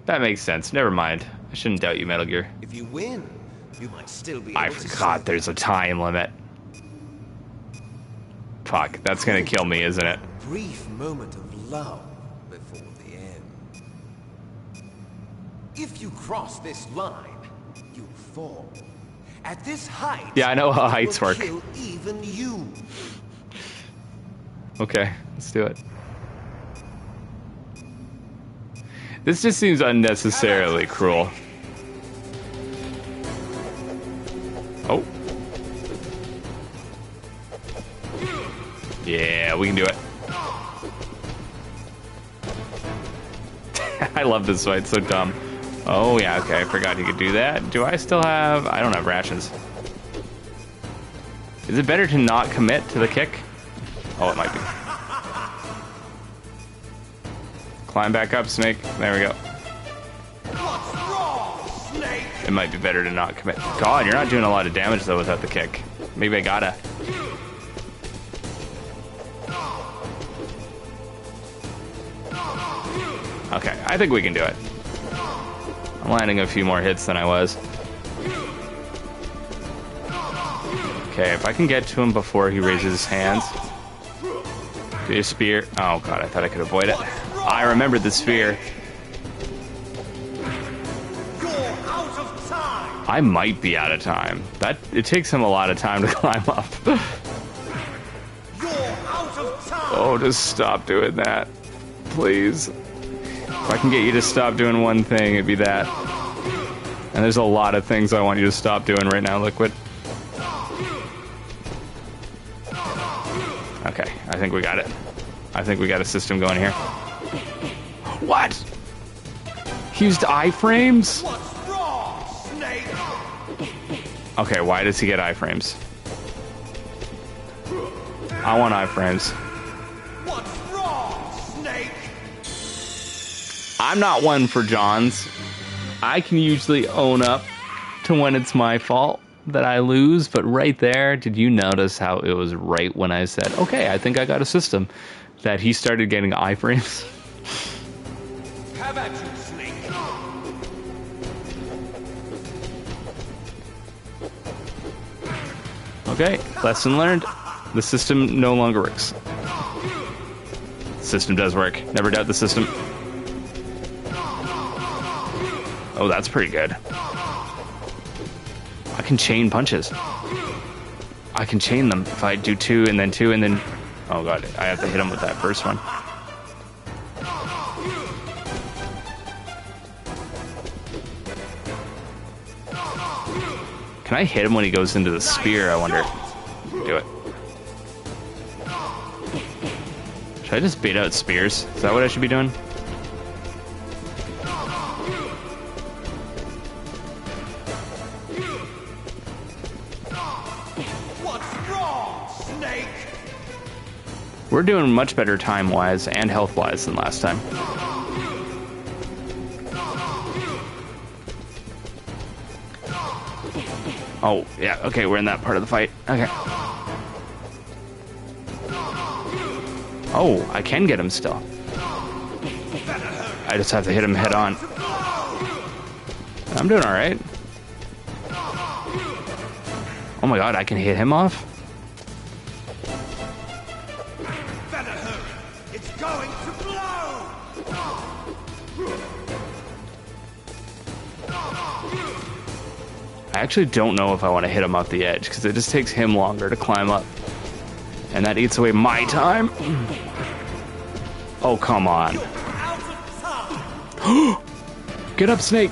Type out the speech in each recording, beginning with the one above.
That makes sense. Never mind. I shouldn't doubt you, Metal Gear. If you win, you might still be I able to forgot see there's a time limit. Fuck, that's gonna kill me, isn't it? a brief moment of love before the end. If you cross this line, you fall. At this height, Yeah, I know how it heights will work. kill even you. Okay, let's do it. This just seems unnecessarily cruel. Oh. Yeah, we can do it. I love this fight, it's so dumb. Oh yeah, okay, I forgot you could do that. Do I still have... I don't have rations. Is it better to not commit to the kick? Oh, it might be. Climb back up, Snake. There we go. What's wrong, Snake? It might be better to not commit. God, you're not doing a lot of damage though without the kick. Maybe I gotta. Okay, I think we can do it. I'm landing a few more hits than I was. Okay, if I can get to him before he raises his hands. Do a spear. Oh god, I thought I could avoid it. I remember the spear. You're out of time. I might be out of time. It takes him a lot of time to climb up. You're out of time. Oh, just stop doing that. Please. If I can get you to stop doing one thing, it'd be that. And there's a lot of things I want you to stop doing right now, Liquid. Okay, I think we got it. I think we got a system going here. What? He used iframes? What's wrong, Snake? Okay, why does he get iframes? I want iframes. What's wrong, Snake? I'm not one for Johns. I can usually own up to when it's my fault that I lose, but right there, did you notice how it was right when I said, okay, I think I got a system, that he started getting iframes? Have at you, Snake. Okay, lesson learned. The system no longer works. The system does work. Never doubt the system. Oh, that's pretty good. I can chain punches. I can chain them if I do two and then two and then... Oh god, I have to hit him with that first one. Can I hit him when he goes into the spear, I wonder? Do it. Should I just bait out spears? Is that what I should be doing? What's wrong, Snake? We're doing much better time-wise and health-wise than last time. Oh, yeah, okay, we're in that part of the fight. Okay. Oh, I can get him still. I just have to hit him head on. I'm doing alright. Oh my god, I can hit him off? Better hurry. It's going to blow. I actually don't know if I want to hit him off the edge, because it just takes him longer to climb up. And that eats away my time. Oh, come on. You're out of time. Get up, Snake.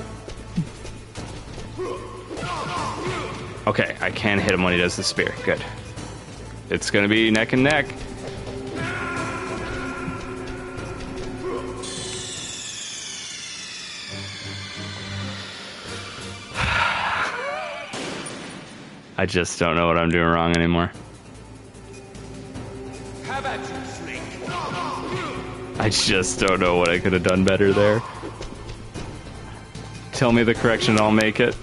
Okay, I can hit him when he does the spear. Good. It's gonna be neck and neck. I just don't know what I'm doing wrong anymore. Have at you, Snake. I just don't know what I could have done better there. Tell me the correction, I'll make it.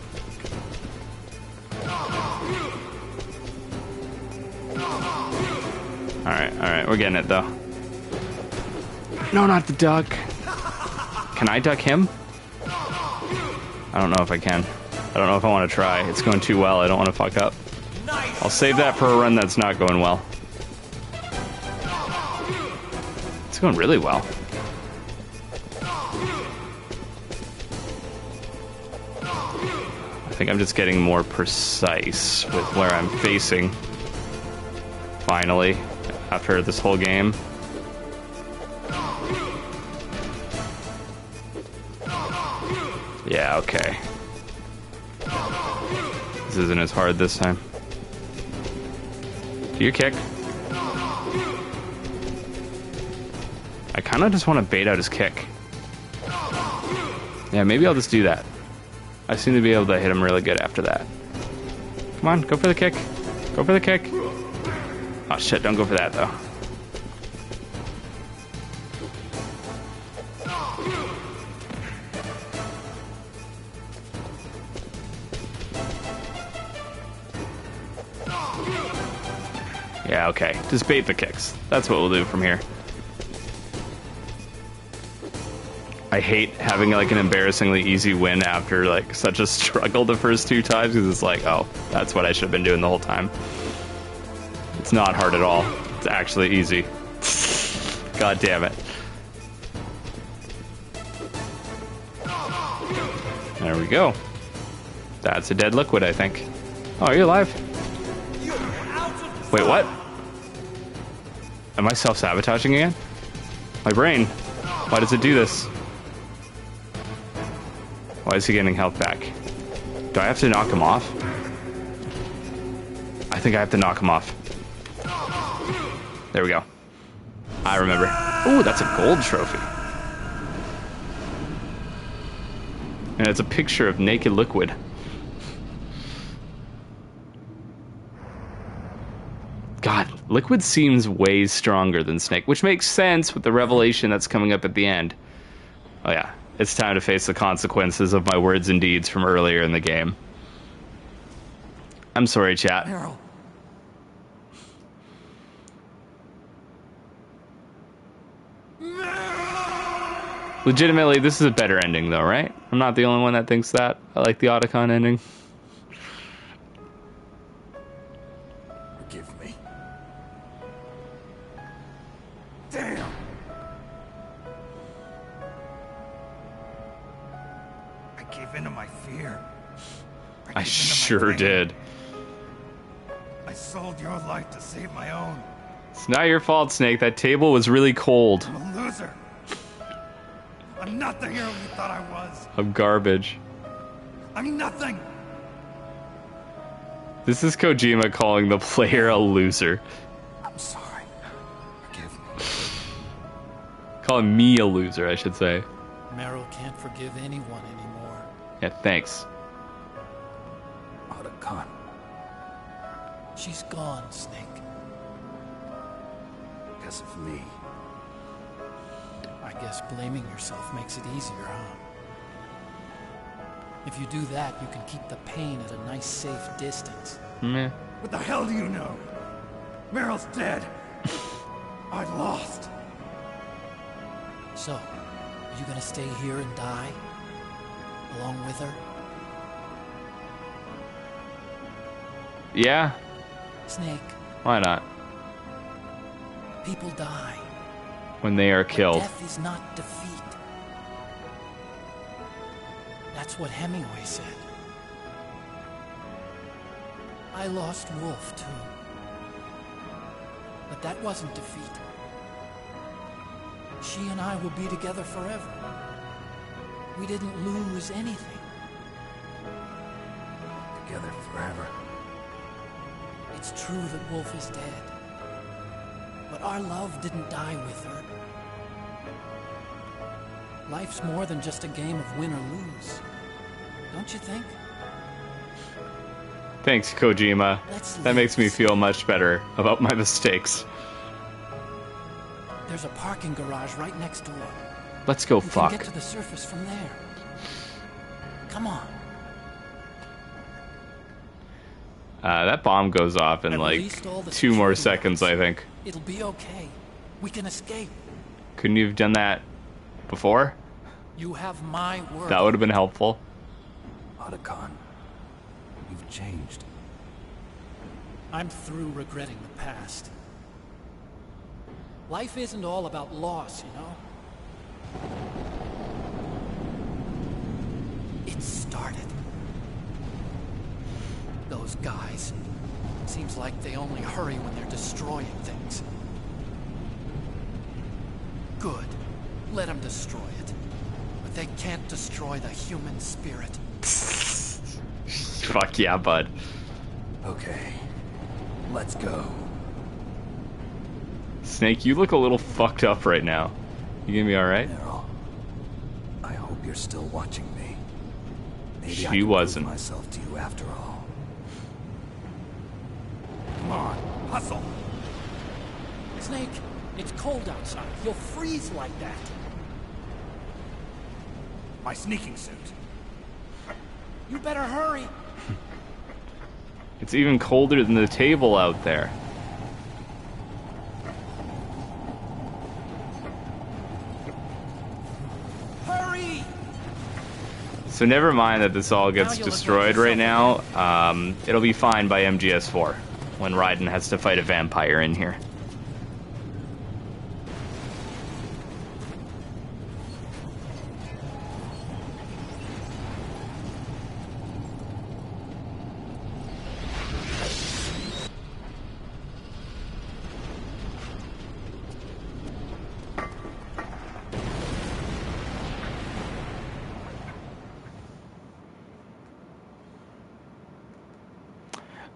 Alright, we're getting it though. No, not the duck. Can I duck him? I don't know if I can. I don't know if I want to try. It's going too well. I don't want to fuck up. I'll save that for a run that's not going well. It's going really well. I think I'm just getting more precise with where I'm facing. Finally, after this whole game. Yeah, okay. This isn't as hard this time. Do you kick? I kind of just want to bait out his kick. Yeah, maybe I'll just do that. I seem to be able to hit him really good after that. Come on, go for the kick. Go for the kick. Oh shit, don't go for that though. Yeah, okay. Just bait the kicks. That's what we'll do from here. I hate having like an embarrassingly easy win after like such a struggle the first 2 times, because it's like, oh, that's what I should have been doing the whole time. It's not hard at all. It's actually easy. God damn it. There we go. That's a dead liquid, I think. Oh, are you alive? Wait, what? Am I self-sabotaging again? My brain. Why does it do this? Why is he getting health back? Do I have to knock him off? I think I have to knock him off. There we go. I remember. Ooh, that's a gold trophy. And it's a picture of naked liquid. God, Liquid seems way stronger than Snake, which makes sense with the revelation that's coming up at the end. Oh yeah, it's time to face the consequences of my words and deeds from earlier in the game. I'm sorry, chat. Meryl. Legitimately, this is a better ending though, right? I'm not the only one that thinks that. I like the Otacon ending. Forgive me. Damn! I gave in to my fear. I sure did. I sold your life to save my own. It's not your fault, Snake. That table was really cold. I'm a loser. I'm not the hero you thought I was. I'm garbage. I'm nothing. This is Kojima calling the player a loser. I'm sorry. Forgive me. Calling me a loser, I should say. Meryl can't forgive anyone anymore. Yeah, thanks. Otacon. She's gone, Snake. Because of me. I guess blaming yourself makes it easier, huh? If you do that, you can keep the pain at a nice, safe distance. Meh. What the hell do you know? Meryl's dead. I lost. So, are you gonna stay here and die? Along with her? Yeah, Snake, why not? people die. When they are killed. Death is not defeat. That's what Hemingway said. I lost Wolf, too. But that wasn't defeat. She and I will be together forever. We didn't lose anything. Together forever. It's true that Wolf is dead. But our love didn't die with her. Life's more than just a game of win or lose. Don't you think? Thanks, Kojima. That makes me feel much better about my mistakes. There's a parking garage right next door. Let's go We can fuck. get to the surface from there. Come on. That bomb goes off in At like least all the 2 more security seconds, I think. It'll be okay. We can escape. Couldn't you have done that before? You have my word. That would have been helpful. Otacon. You've changed. I'm through regretting the past. Life isn't all about loss, you know? It started. Those guys. Seems like they only hurry when they're destroying things. Good. Let them destroy it. But they can't destroy the human spirit. Fuck yeah, bud. Okay. Let's go. Snake, you look a little fucked up right now. You gonna be alright? Meryl, I hope you're still watching me. Maybe She I can wasn't. prove myself to you after all. Come on, hustle. Snake, it's cold outside. You'll freeze like that. My sneaking suit. You better hurry. It's even colder than the table out there. Hurry! So never mind that this all gets Now you look destroyed like right now. It'll be fine by MGS4 when Raiden has to fight a vampire in here.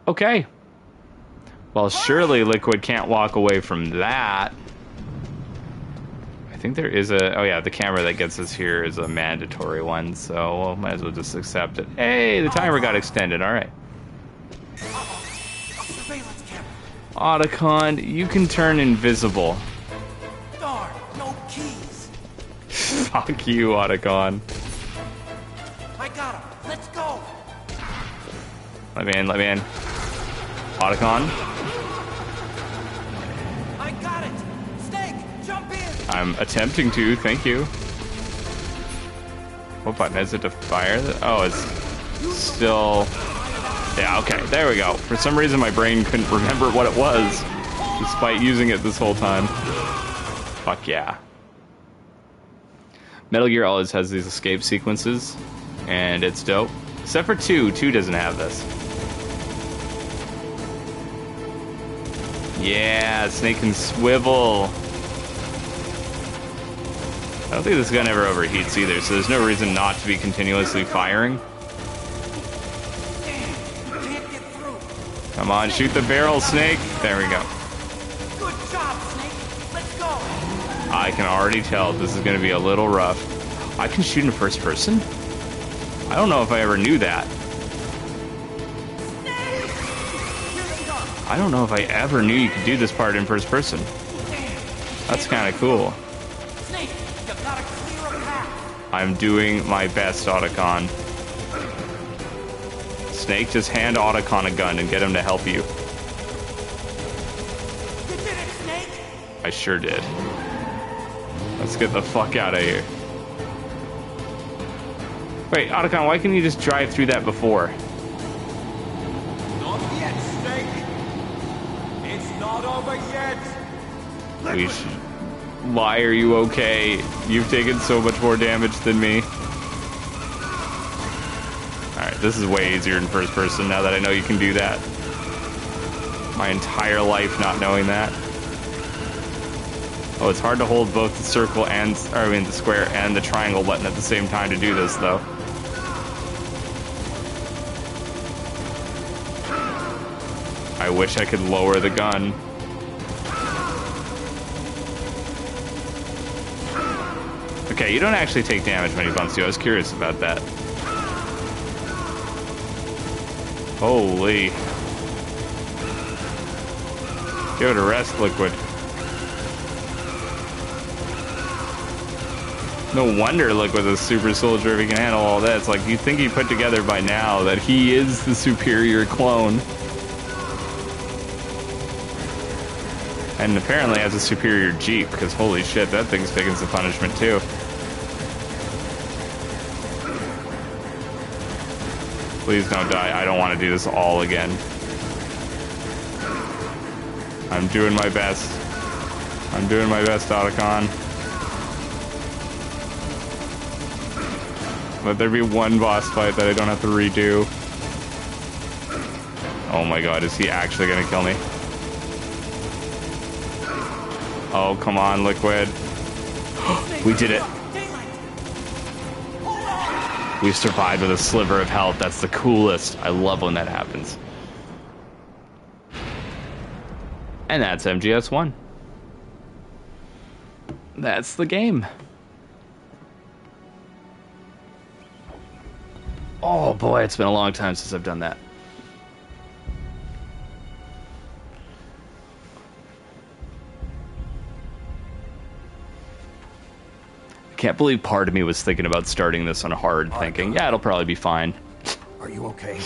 Okay. Well, surely Liquid can't walk away from that. I think there is a... Oh, yeah, the camera that gets us here is a mandatory one, so well, might as well just accept it. Hey, the timer got extended. All right. A surveillance camera. Otacon, you can turn invisible. Darn, no keys. Fuck you, Otacon. I got him. Let's go. Let me in, let me in. Otacon, I got it. Snake, jump in. I'm attempting to, thank you. What button is it to fire? Oh, it's still... Yeah, okay, there we go. For some reason my brain couldn't remember what it was, despite using it this whole time. Fuck yeah. Metal Gear always has these escape sequences, and it's dope. Except for 2. 2 doesn't have this. Yeah, Snake can swivel. I don't think this gun ever overheats either, so there's no reason not to be continuously firing. Can't get through. Come on, shoot the barrel, Snake. There we go. Good job, Snake. Let's go. I can already tell this is going to be a little rough. I can shoot in first person? I don't know if I ever knew that. I don't know if I ever knew you could do this part in first person. That's kind of cool. Snake, you gotta clear a path. I'm doing my best, Otacon. Snake, just hand Otacon a gun and get him to help you. You did it, Snake. I sure did. Let's get the fuck out of here. Wait, Otacon, why couldn't you just drive through that before? Not yet, Snake. It's not over yet. We should... Why are you okay? You've taken so much more damage than me. Alright, this is way easier in first person now that I know you can do that. My entire life not knowing that. Oh, it's hard to hold both the circle and... Or, I mean, the square and the triangle button at the same time to do this, though. I wish I could lower the gun. Okay, you don't actually take damage when he bumps you. I was curious about that. Holy. Give it a rest, Liquid. No wonder Liquid's a super soldier if he can handle all that. It's like, you'd think he put together by now that he is the superior clone. And apparently has a superior Jeep, because holy shit, that thing's taking some punishment too. Please don't die. I don't want to do this all again. I'm doing my best. I'm doing my best, Otacon. Let there be one boss fight that I don't have to redo. Oh my god, is he actually gonna kill me? Oh, come on, Liquid. We did it. We survived with a sliver of health. That's the coolest. I love when that happens. And that's MGS1. That's the game. Oh boy, it's been a long time since I've done that. Can't believe part of me was thinking about starting this on hard, thinking, yeah, it'll probably be fine. Are you okay?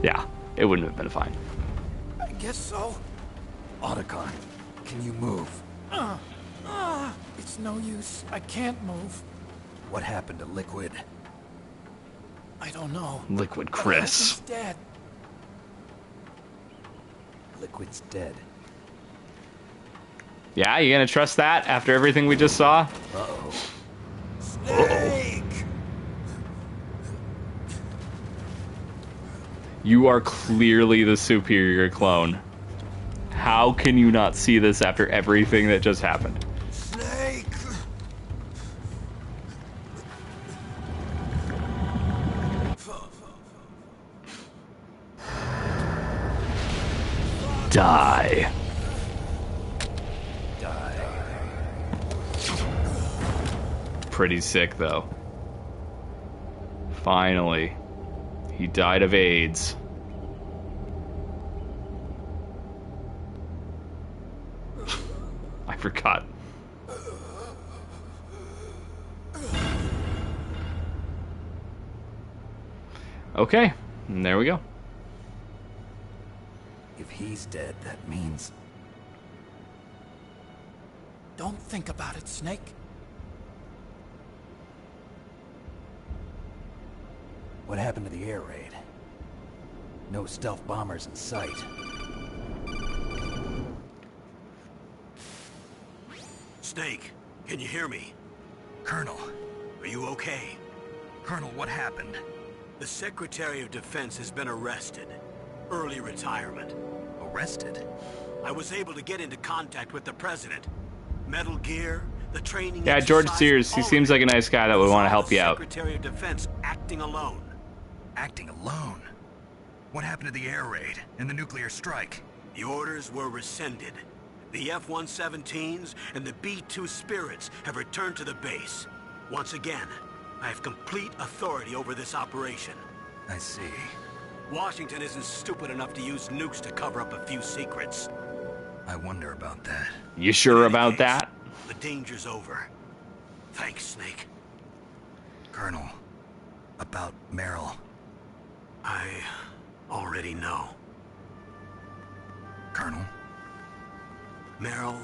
Yeah, it wouldn't have been fine. I guess so. Otacon, can you move? It's no use. I can't move. What happened to Liquid? I don't know. Liquid But I hope Chris. he's dead. Liquid's dead. Yeah, you gonna trust that after everything we just saw? Uh-oh. Snake! You are clearly the superior clone. How can you not see this after everything that just happened? Snake! Die. Pretty sick, though. Finally. He died of AIDS. I forgot. Okay, and there we go. If he's dead, that means... Don't think about it, Snake. What happened to the air raid? No stealth bombers in sight. Snake, can you hear me? Colonel. Are you okay? Colonel, what happened? The Secretary of Defense has been arrested. Early retirement. Arrested? I was able to get into contact with the President. Metal Gear, the training Yeah, George exercise, Sears, he all seems of like a it. nice guy that would want to help you out. Secretary of Defense acting alone. Acting alone? What happened to the air raid and the nuclear strike? The orders were rescinded. The F-117s and the B-2 Spirits have returned to the base. Once again, I have complete authority over this operation. I see. Washington isn't stupid enough to use nukes to cover up a few secrets. I wonder about that. You sure In any about case, that? The danger's over. Thanks, Snake. Colonel, about Meryl. I already know. Colonel? Meryl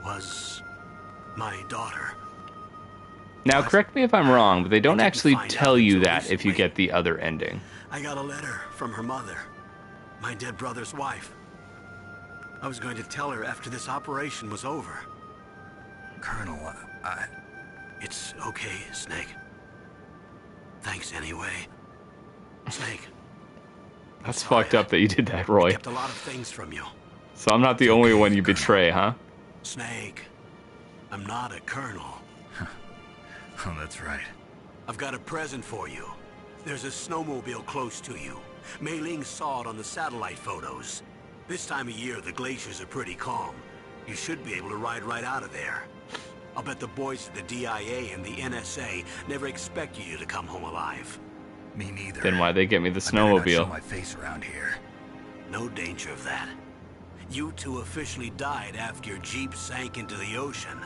was my daughter. Now, correct me if I'm wrong, but they don't I didn't actually find tell out you until that if you recently. get the other ending. I got a letter from her mother, my dead brother's wife. I was going to tell her after this operation was over. Colonel, It's okay, Snake. Thanks anyway. Snake, That's sorry, fucked up that you did that, I Roy. kept a lot of things from you. So I'm not the only one you betray, huh? Snake, I'm not a colonel. oh, that's right. I've got a present for you. There's a snowmobile close to you. Mei Ling saw it on the satellite photos. This time of year, the glaciers are pretty calm. You should be able to ride right out of there. I'll bet the boys at the DIA and the NSA never expected you to come home alive. Me neither. Then why'd they get me the I better not show snowmobile? my face around here. No danger of that. You two officially died after your Jeep sank into the ocean.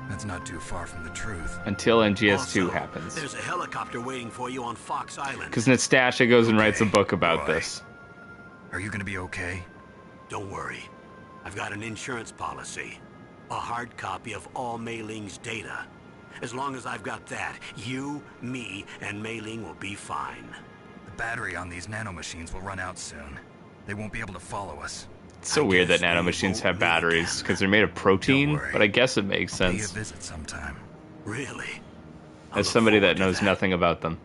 That's not too far from the truth. Until NGS2 Also, happens. there's a helicopter waiting for you on Fox Island. Because Nastasha goes and writes a Okay, book about Roy. this. Are you gonna be okay? Don't worry. I've got an insurance policy. A hard copy of all Mei Ling's data. As long as I've got that, you, me, and Mei Ling will be fine. The The battery on these nanomachines will run out soon. They won't be able to follow us. It's so I weird that guess they nanomachines won't have live batteries again. because they're made of protein, Don't worry. but I guess it makes Pay you a sense visit sometime. Really? I'll as look somebody forward that to knows that. nothing about them.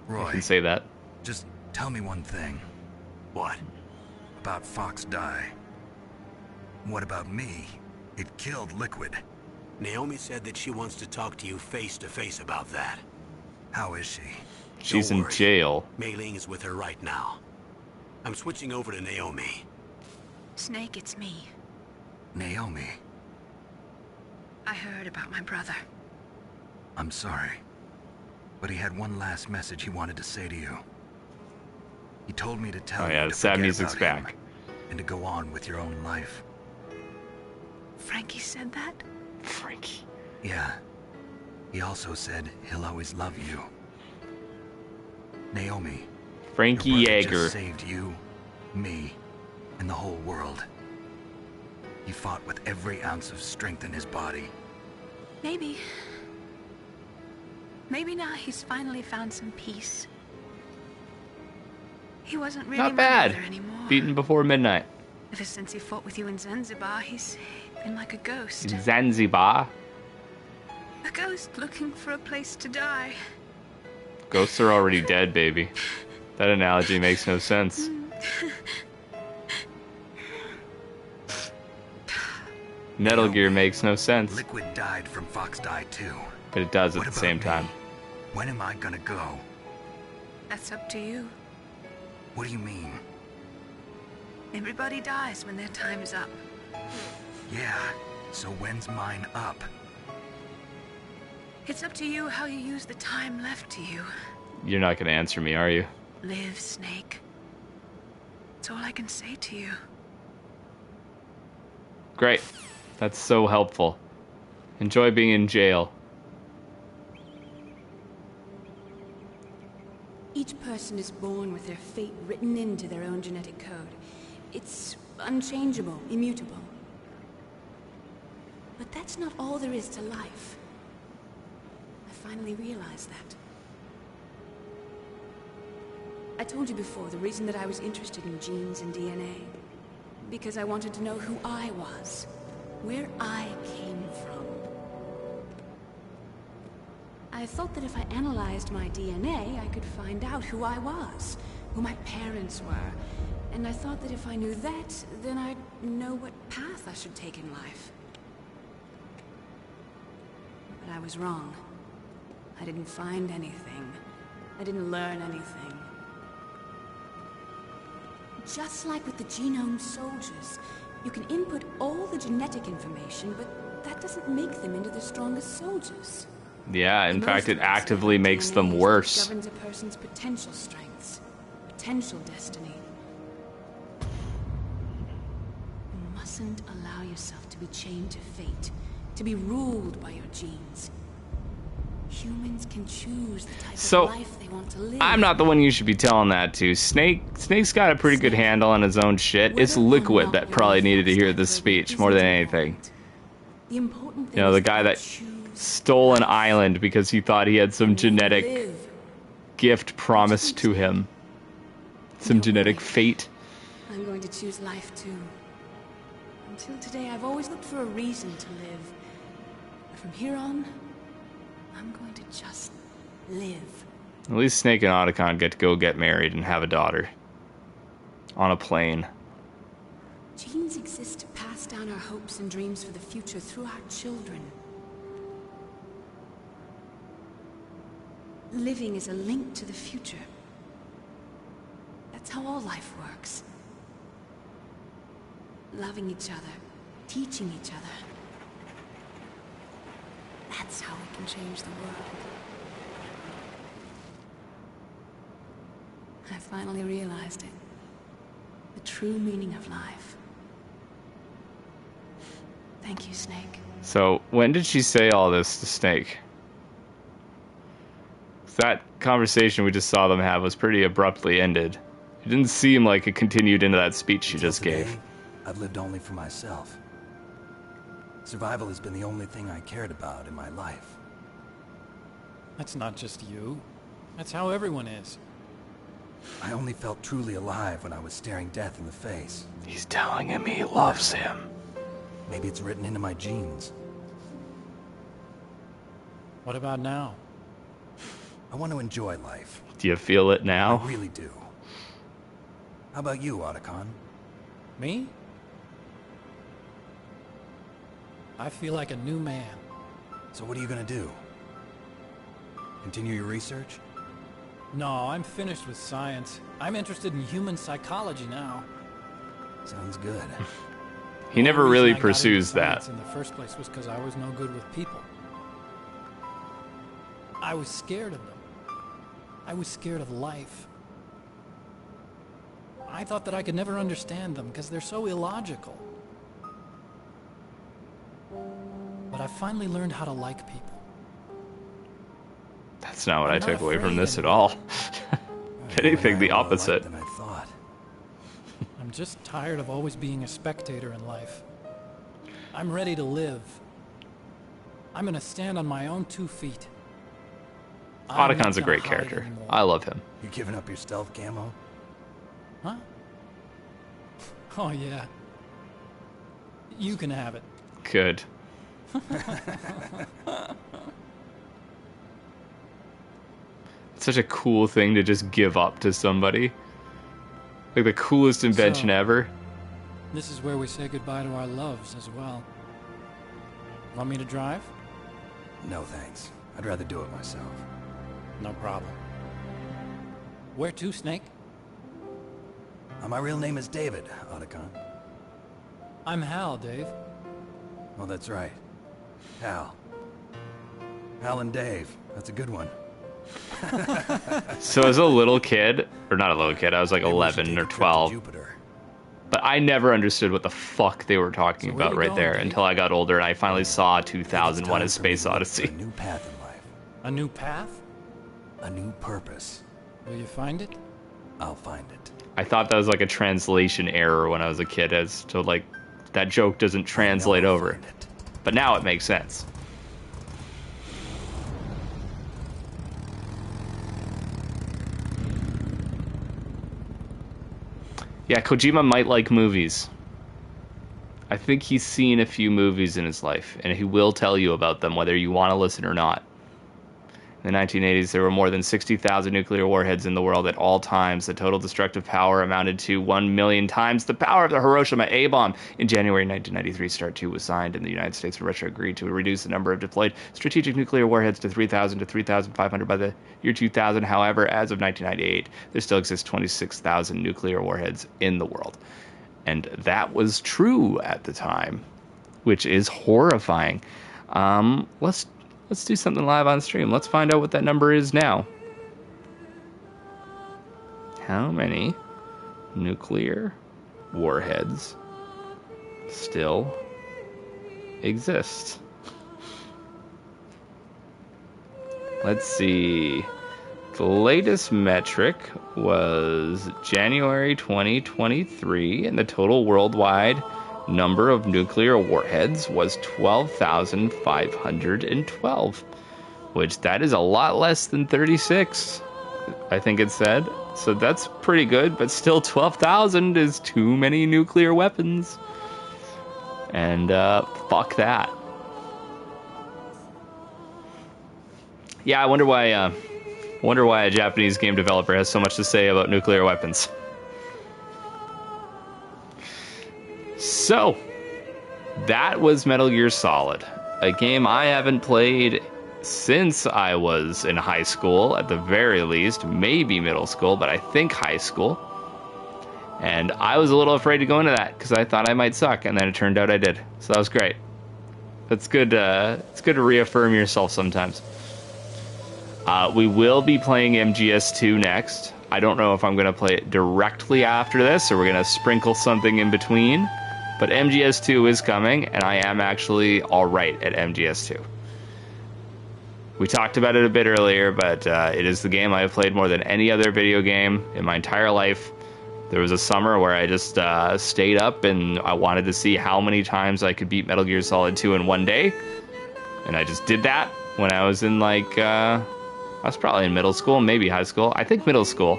I Roy, can say that. just tell me one thing. What? About Fox Die. What about me? It killed Liquid. Naomi said that she wants to talk to you face to face about that. How is she? She's Don't in worry. jail. Mei Ling is with her right now. I'm switching over to Naomi. Snake, it's me. Naomi, I heard about my brother. I'm sorry. But he had one last message he wanted to say to you. He told me to tell Oh you yeah, to the sad forget music's about him back. and to go on with your own life. Frankie said that? Frankie. Yeah. He also said he'll always love you. Naomi, Frankie your brother Yeager. just saved you, me, and the whole world. He fought with every ounce of strength in his body. Maybe. Maybe now he's finally found some peace. He wasn't really Not my bad. brother anymore. Beaten before midnight. Ever since he fought with you in Zanzibar, he's been like a ghost. In Zanzibar. A ghost looking for a place to die. Ghosts are already dead, baby. That analogy makes no sense. Metal Gear makes no sense, Liquid died from Fox Die too. but it does at What the about same me? time. When am I gonna go? That's up to you. What do you mean? Everybody dies when their time is up. Yeah, so when's mine up? It's up to you how you use the time left to you. You're not gonna answer me, are you? Live, Snake. That's all I can say to you. Great. That's so helpful. Enjoy being in jail. Each person is born with their fate written into their own genetic code. It's unchangeable, immutable. But that's not all there is to life. I finally realized that. I told you before the reason that I was interested in genes and DNA. Because I wanted to know who I was. Where I came from. I thought that if I analyzed my DNA, I could find out who I was, who my parents were, and I thought that if I knew that, then I'd know what path I should take in life. But I was wrong. I didn't find anything. I didn't learn anything. Just like with the genome soldiers, you can input all the genetic information, but that doesn't make them into the strongest soldiers. Yeah, in The fact, most it impressive actively about makes DNA them is that it worse. governs a person's potential strengths, potential destiny. You mustn't allow yourself to be chained to fate, to be ruled by your genes. Humans can choose the type So, of life they want to live. I'm not the one you should be telling that to. Snake's got a pretty good handle on his own shit. It's Whether or Liquid not that your probably life needed to hear lifestyle this is speech more than isn't anything. important. The important thing You know, the is guy you that choose stole an life. island because he thought he had some And you genetic live. gift promised to him. Some Don't genetic worry. fate. I'm going to choose life too. Until today, I've always looked for a reason to live. But from here on, I'm going to just live. At least Snake and Otacon get to go get married and have a daughter. On a plane. Genes exist to pass down our hopes and dreams for the future through our children. Living is a link to the future. That's how all life works. Loving each other, teaching each other. That's how we can change the world. I finally realized it. The true meaning of life. Thank you, Snake. So, when did she say all this to Snake? That conversation we just saw them have was pretty abruptly ended. It didn't seem like it continued into that speech she Until just today, gave. I've lived only for myself. Survival has been the only thing I cared about in my life. That's not just you. That's how everyone is. I only felt truly alive when I was staring death in the face. He's telling him he loves him. Maybe it's written into my genes. What about now? I want to enjoy life. Do you feel it now? I really do. How about you, Otacon? Me? I feel like a new man. So what are you gonna do? Continue your research? No, I'm finished with science. I'm interested in human psychology now. Sounds good. He never The only really reason I got into pursues science that. in the first place was because I was no good with people. I was scared of them. I was scared of life. I thought that I could never understand them because they're so illogical. But I finally learned how to like people. That's not what I'm I not took away from afraid this at anymore. all. If anything, the opposite. Than I thought. I'm just tired of always being a spectator in life. I'm ready to live. I'm gonna stand on my own 2 feet. I'm not Otacon's a gonna great hide character. anymore. I love him. You giving up your stealth camo? Huh? Oh yeah. You can have it. Good. It's such a cool thing to just give up to somebody. Like the coolest invention So- ever. This is where we say goodbye to our loves as well. Want me to drive? No thanks. I'd rather do it myself. No problem. Where to, Snake? My real name is David, Otacon. I'm Hal, Dave. Oh, that's right. Hal. Hal and Dave. That's a good one. So as a little kid, or not a little kid, I was like Maybe we should 11 take or a trip to 12. Jupiter. But I never understood what the fuck they were talking So where about you right going, there Dave? until I got older and I finally saw It's 2001: time A for Space me to look for Odyssey. A new path in life. A new path? A new purpose. Will you find it? I'll find it. I thought that was like a translation error when I was a kid, as to like that joke doesn't translate I'll over. find it. But now it makes sense. Yeah, Kojima might like movies. I think he's seen a few movies in his life, and he will tell you about them whether you want to listen or not. In the 1980s, there were more than 60,000 nuclear warheads in the world at all times. The total destructive power amounted to 1 million times the power of the Hiroshima A-bomb. In January 1993, START 2 was signed, and the United States and Russia agreed to reduce the number of deployed strategic nuclear warheads to 3,000 to 3,500 by the year 2000. However, as of 1998, there still exists 26,000 nuclear warheads in the world. And that was true at the time, which is horrifying. Let's do something live on stream. Let's find out what that number is now. How many nuclear warheads still exist? Let's see. The latest metric was January 2023, and the total worldwide number of nuclear warheads was 12,512, which that is a lot less than 36, I think it said. So that's pretty good, but still 12,000 is too many nuclear weapons. And fuck that. Yeah, I wonder why a Japanese game developer has so much to say about nuclear weapons. So, that was Metal Gear Solid, a game I haven't played since I was in high school, at the very least, maybe middle school, but I think high school. And I was a little afraid to go into that because I thought I might suck, and then it turned out I did. So that was great. It's good to reaffirm yourself sometimes. We will be playing MGS2 next. I don't know if I'm going to play it directly after this, or we're going to sprinkle something in between. But MGS2 is coming, and I am actually alright at MGS2. We talked about it a bit earlier, but it is the game I have played more than any other video game in my entire life. There was a summer where I just stayed up, and I wanted to see how many times I could beat Metal Gear Solid 2 in one day. And I just did that when I was in, I was probably in middle school, maybe high school. I think middle school.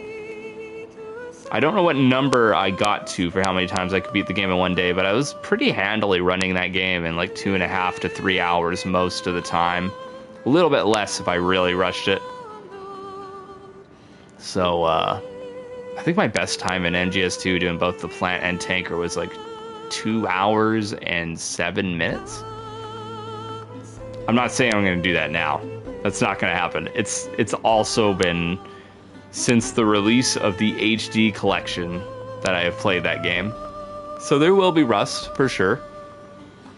I don't know what number I got to for how many times I could beat the game in one day, but I was pretty handily running that game in like 2.5 to 3 hours most of the time. A little bit less if I really rushed it. So, I think my best time in MGS2 doing both the plant and tanker was like 2 hours and 7 minutes. I'm not saying I'm going to do that now. That's not going to happen. It's also been since the release of the HD collection that I have played that game. So there will be rust, for sure.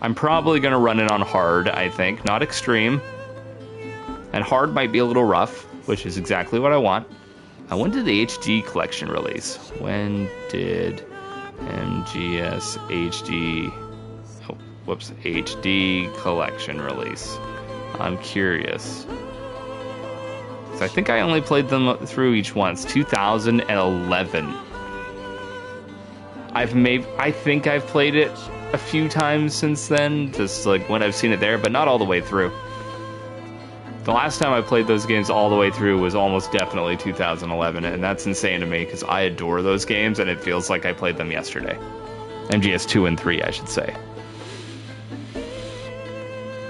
I'm probably going to run it on hard, I think, not extreme. And hard might be a little rough, which is exactly what I want. When did the HD collection release? When did MGS HD... Oh, whoops. HD collection release? I'm curious. I think I only played them through each once. 2011. I think I've played it a few times since then, just like when I've seen it there, but not all the way through. The last time I played those games all the way through was almost definitely 2011, and that's insane to me because I adore those games and it feels like I played them yesterday. MGS 2 and 3, I should say.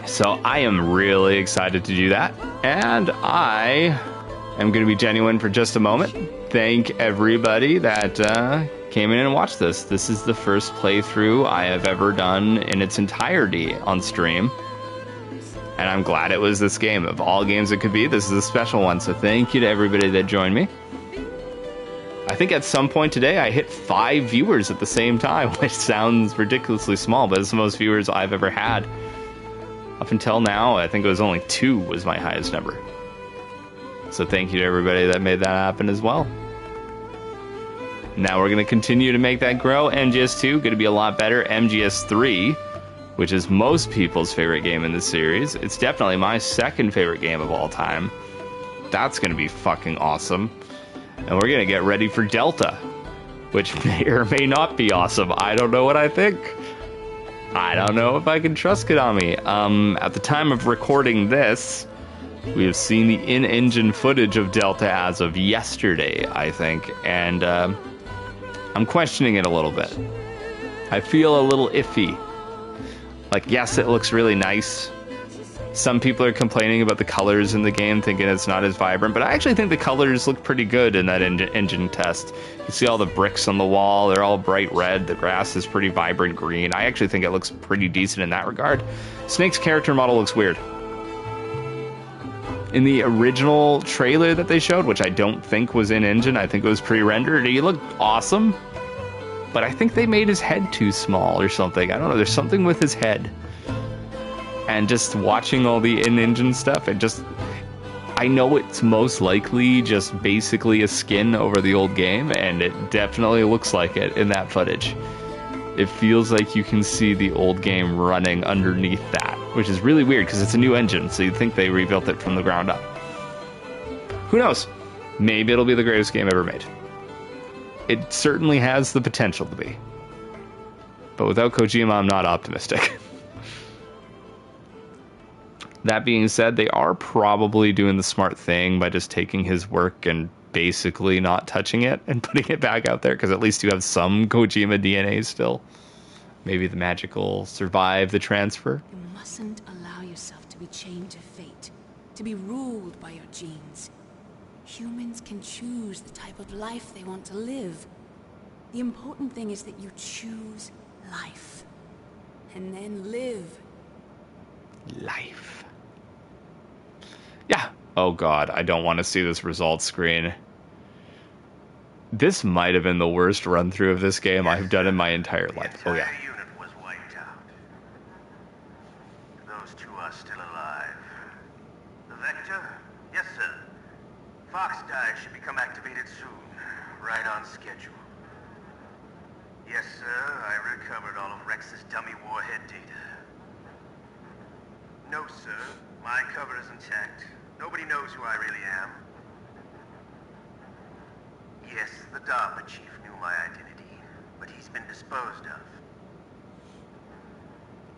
So I am really excited to do that, and I am going to be genuine for just a moment. Thank everybody that came in and watched this. This is the first playthrough I have ever done in its entirety on stream, and I'm glad it was this game. Of all games it could be, this is a special one, so thank you to everybody that joined me. I think at some point today I hit 5 viewers at the same time, which sounds ridiculously small, but it's the most viewers I've ever had. Up until now, I think it was only 2 was my highest number. So thank you to everybody that made that happen as well. Now we're going to continue to make that grow. MGS2, going to be a lot better. MGS3, which is most people's favorite game in the series. It's definitely my second favorite game of all time. That's going to be fucking awesome. And we're going to get ready for Delta, which may or may not be awesome. I don't know what I think. I don't know if I can trust Konami. At the time of recording this, we have seen the in-engine footage of Delta as of yesterday, I think, and I'm questioning it a little bit. I feel a little iffy. Like, yes, it looks really nice. Some people are complaining about the colors in the game, thinking it's not as vibrant, but I actually think the colors look pretty good in that engine test. You see all the bricks on the wall, they're all bright red, the grass is pretty vibrant green. I actually think it looks pretty decent in that regard. Snake's character model looks weird. In the original trailer that they showed, which I don't think was in-engine, I think it was pre-rendered, he looked awesome, but I think they made his head too small or something. I don't know, there's something with his head. And just watching all the in-engine stuff, I know it's most likely just basically a skin over the old game, and it definitely looks like it in that footage. It feels like you can see the old game running underneath that, which is really weird because it's a new engine, so you'd think they rebuilt it from the ground up. Who knows? Maybe it'll be the greatest game ever made. It certainly has the potential to be. But without Kojima, I'm not optimistic. That being said, they are probably doing the smart thing by just taking his work and basically not touching it and putting it back out there, because at least you have some Kojima DNA still. Maybe the magic will survive the transfer. You mustn't allow yourself to be chained to fate, to be ruled by your genes. Humans can choose the type of life they want to live. The important thing is that you choose life, and then live. Life. Yeah. Oh god, I don't want to see this results screen. This might have been the worst run through of this game I've done in my entire life. Oh yeah. The unit was wiped out. Those 2 are still alive. The Vector? Yes, sir. Fox Dive should become activated soon. Right on schedule. Yes, sir. I recovered all of Rex's dummy warhead data. No, sir. My cover is intact. Nobody knows who I really am. Yes, the DARPA chief knew my identity, but he's been disposed of.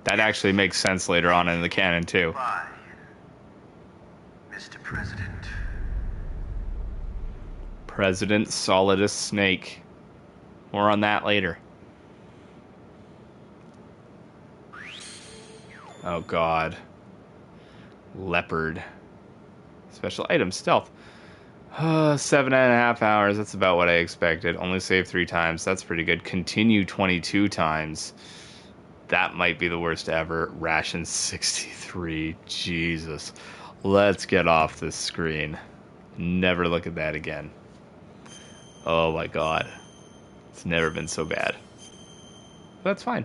That actually makes sense later on in the canon, too. Bye, Mr. President. President Solidus Snake. More on that later. Oh god. Leopard. Special item, stealth. 7.5 hours. That's about what I expected. Only save 3 times. That's pretty good. Continue 22 times. That might be the worst ever. Ration 63. Jesus. Let's get off this screen. Never look at that again. Oh my god. It's never been so bad. But that's fine.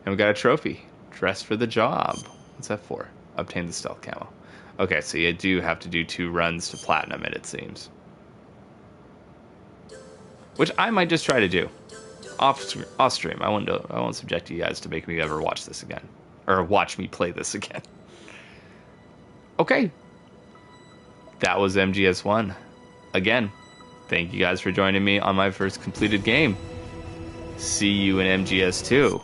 And we got a trophy. Dressed for the job. What's that for? Obtain the stealth camo. Okay, so you do have to do 2 runs to platinum it seems. Which I might just try to do. Off stream. I won't subject you guys to make me ever watch this again. Or watch me play this again. Okay. That was MGS1. Again, thank you guys for joining me on my first completed game. See you in MGS2.